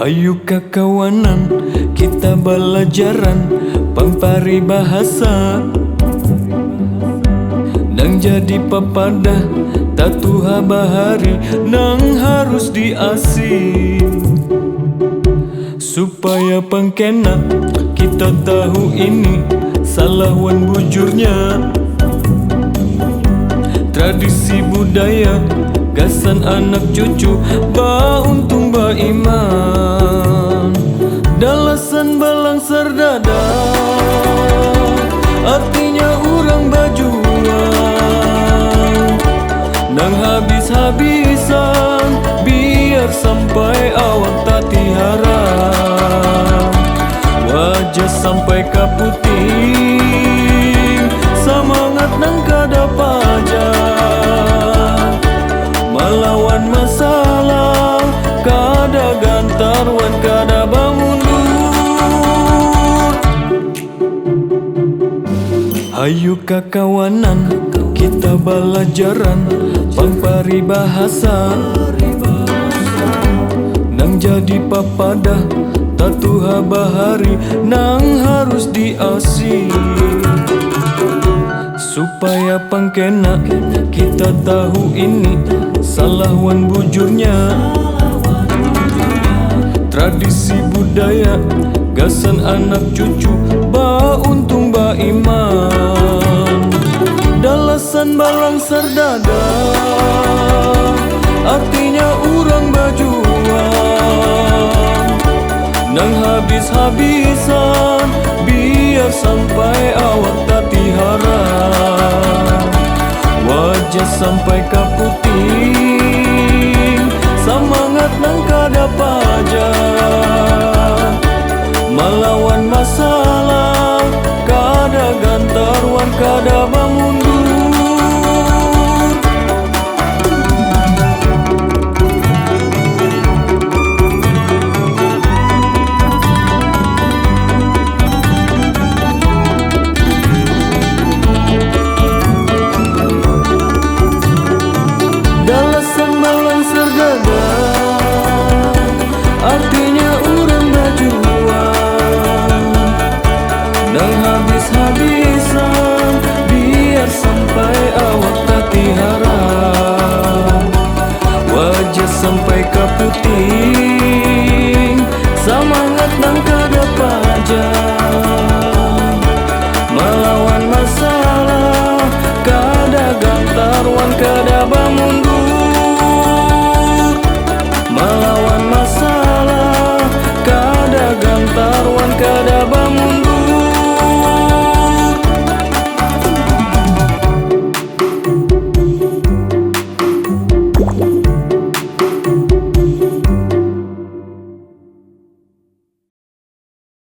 Ayo kakawanan, kita belajaran pangpari bahasa nang jadi papada tatuha bahari nang harus diasih supaya pangkena kita tahu ini salah wan bujurnya tradisi budaya gasan anak cucu ba untung ba iman dalasan balang serdada artinya urang bajuang nang habis-habisan biar sampai awak tatihara wajah sampai kaputing semangat nang kada pajak melawan masalah kada gantar wan kada bangundur. Ayo kakawanan kita belajaran pangpari bahasa nang jadi papada tatuha bahari nang harus diasih supaya pangkena kita tahu ini salah wan bujurnya tradisi budaya gasan anak cucu ba untung ba iman dalasan balang serdada artinya urang bajuang nang habis-habisan biar sampai awak tatihara wajah sampai kaputing semangat nang kada pajak melawan masalah kada gantar wan kada bangundur. Dalasan balang serdada artinya urang bajuang nang habis-habisan biar sampai awak tatihara wajah sampai kaputing semangat nang kada pajak melawan masalah kada gantar wan kada bangun